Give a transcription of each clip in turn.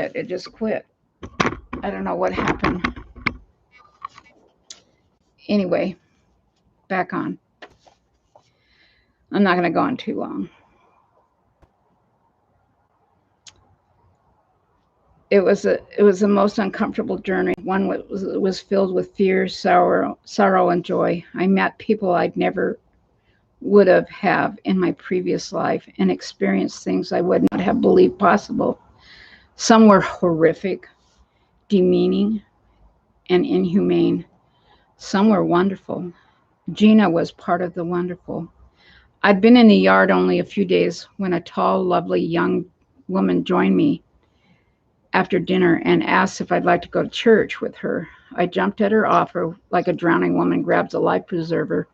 quit. It just quit. I don't know what happened. Anyway, back on. I'm not going to go on too long. It was the most uncomfortable journey. One was filled with fear, sorrow, and joy. I met people I'd never would have in my previous life and experienced things I would not have believed possible. Some were horrific, demeaning, and inhumane. Some were wonderful. Gina was part of the wonderful. I'd been in the yard only a few days when a tall, lovely young woman joined me after dinner and asked if I'd like to go to church with her. I jumped at her offer like a drowning woman grabs a life preserver.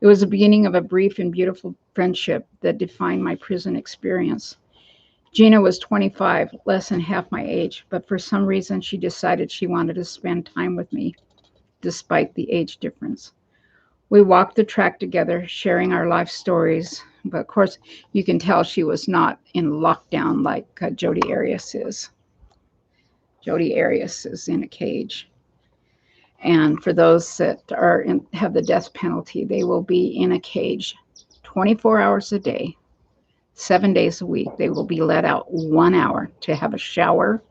It was the beginning of a brief and beautiful friendship that defined my prison experience. Gina was 25, less than half my age, but for some reason she decided she wanted to spend time with me, despite the age difference. We walked the track together, sharing our life stories, but of course you can tell she was not in lockdown like Jodi Ariass is. Jodi Ariass is in a cage. And for those that have the death penalty, they will be in a cage 24 hours a day, 7 days a week. They will be let out 1 hour to have a shower,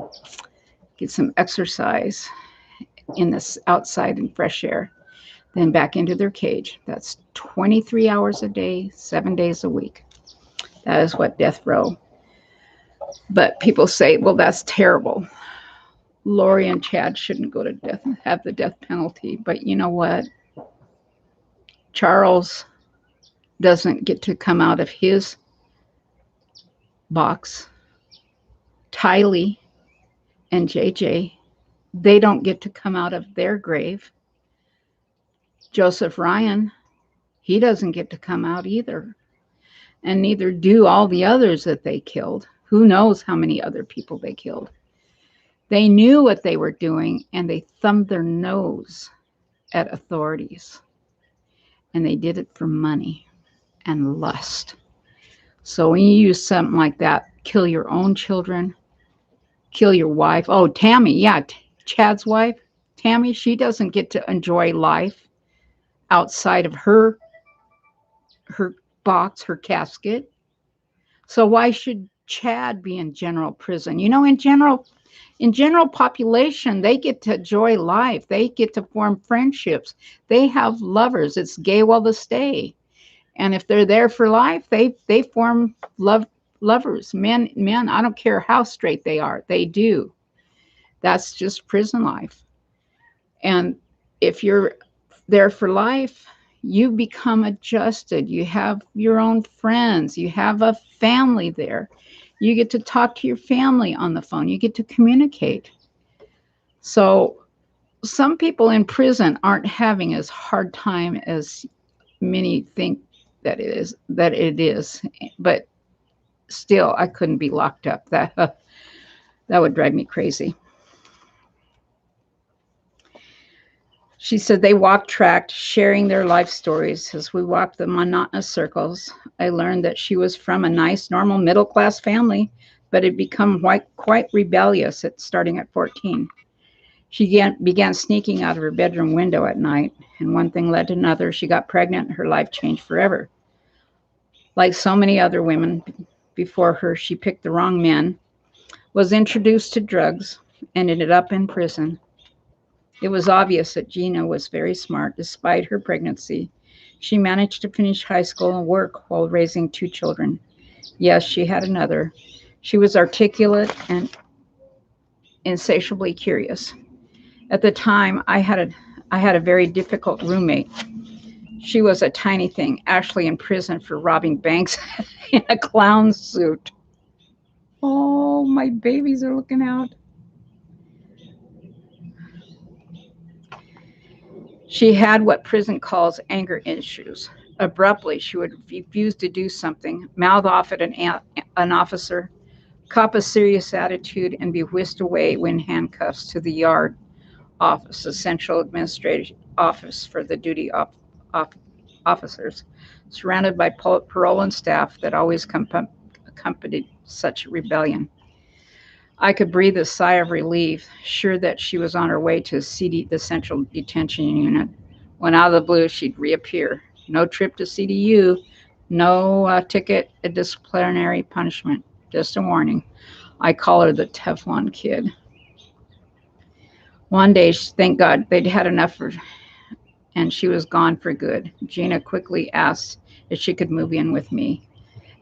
get some exercise in this outside in fresh air, then back into their cage. That's 23 hours a day, 7 days a week. That is what death row. But people say, well, that's terrible. Lori and Chad shouldn't go to death and have the death penalty. But you know what? Charles doesn't get to come out of his box. Tylee and JJ, they don't get to come out of their grave. Joseph Ryan, he doesn't get to come out either. And neither do all the others that they killed. Who knows how many other people they killed. They knew what they were doing, and they thumbed their nose at authorities. And they did it for money and lust. So when you use something like that, kill your own children, kill your wife. Oh, Tammy, yeah, Chad's wife, Tammy, she doesn't get to enjoy life outside of her box, her casket. So why should Chad be in general prison? You know, in general population, they get to enjoy life. They get to form friendships. They have lovers. It's gay while they stay. And if they're there for life, they form lovers. Men, I don't care how straight they are. They do. That's just prison life. And if you're there for life, you become adjusted. You have your own friends. You have a family there. You get to talk to your family on the phone. You get to communicate. So some people in prison aren't having as hard time as many think that it is. But still, I couldn't be locked up. That would drive me crazy. She said they walked tracked, sharing their life stories. As we walked the monotonous circles, I learned that she was from a nice, normal, middle-class family, but had become quite rebellious starting at 14. She began sneaking out of her bedroom window at night, and one thing led to another. She got pregnant, and her life changed forever. Like so many other women before her, she picked the wrong men, was introduced to drugs, and ended up in prison. It was obvious that Gina was very smart. Despite her pregnancy, she managed to finish high school and work while raising 2 children. Yes, she had another. She was articulate and insatiably curious. At the time, I had a very difficult roommate. She was a tiny thing, actually in prison for robbing banks in a clown suit. Oh, my babies are looking out. She had what prison calls anger issues. Abruptly, she would refuse to do something, mouth off at an officer, cop a serious attitude, and be whisked away when handcuffs to the yard office, the central administrative office for the duty officers, surrounded by parole and staff that always accompanied such rebellion. I could breathe a sigh of relief, sure that she was on her way to the Central Detention Unit. When out of the blue, she'd reappear. No trip to CDU, no ticket, a disciplinary punishment, just a warning. I call her the Teflon Kid. One day, thank God, they'd had enough and she was gone for good. Gina quickly asked if she could move in with me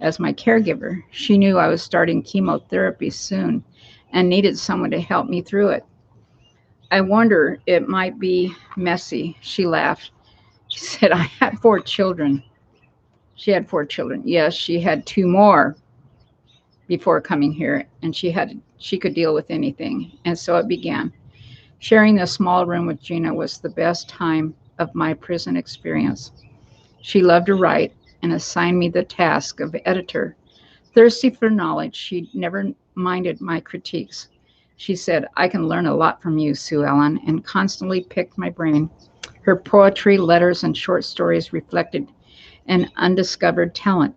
as my caregiver. She knew I was starting chemotherapy soon and needed someone to help me through it. I warned her it might be messy. She laughed. She said, I had 4 children. She had 4 children. Yes, she had 2 more before coming here, and she could deal with anything. And so it began. Sharing a small room with Gina was the best time of my prison experience. She loved to write and assigned me the task of editor. Thirsty for knowledge, she never minded my critiques. She said, I can learn a lot from you, Sue Ellen, and constantly picked my brain. Her poetry, letters, and short stories reflected an undiscovered talent.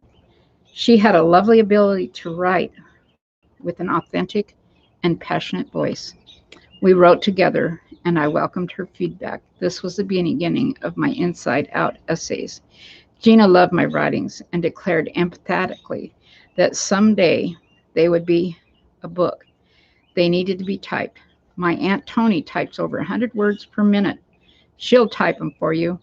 She had a lovely ability to write with an authentic and passionate voice. We wrote together, and I welcomed her feedback. This was the beginning of my inside out essays. Gina loved my writings and declared emphatically that someday they would be a book. They needed to be typed. My Aunt Tony types over 100 words per minute. She'll type them for you.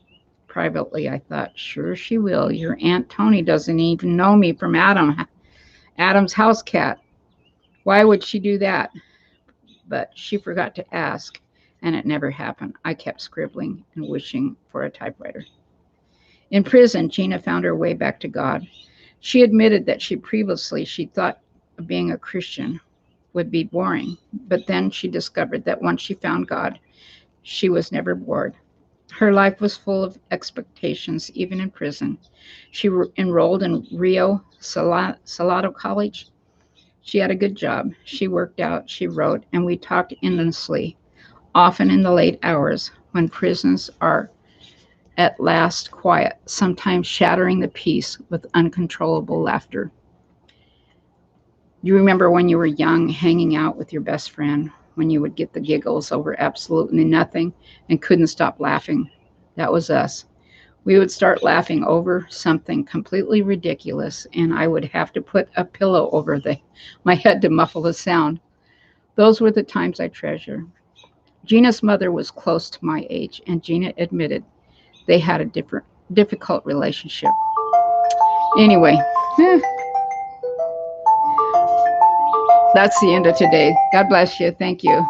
Privately, I thought, sure she will. Your Aunt Tony doesn't even know me from Adam's house cat. Why would she do that? But she forgot to ask, and it never happened. I kept scribbling and wishing for a typewriter. In prison, Gina found her way back to God. She admitted that she thought being a Christian would be boring, but then she discovered that once she found God, she was never bored. Her life was full of expectations, even in prison. She enrolled in Rio Salado College. She had a good job. She worked out, she wrote, and we talked endlessly, often in the late hours when prisons are at last quiet, sometimes shattering the peace with uncontrollable laughter. You remember when you were young, hanging out with your best friend, when you would get the giggles over absolutely nothing and couldn't stop laughing? That was us. We would start laughing over something completely ridiculous, and I would have to put a pillow over my head to muffle the sound. Those were the times I treasure. Gina's mother was close to my age, and Gina admitted they had a difficult relationship. Anyway, that's the end of today. God bless you. Thank you.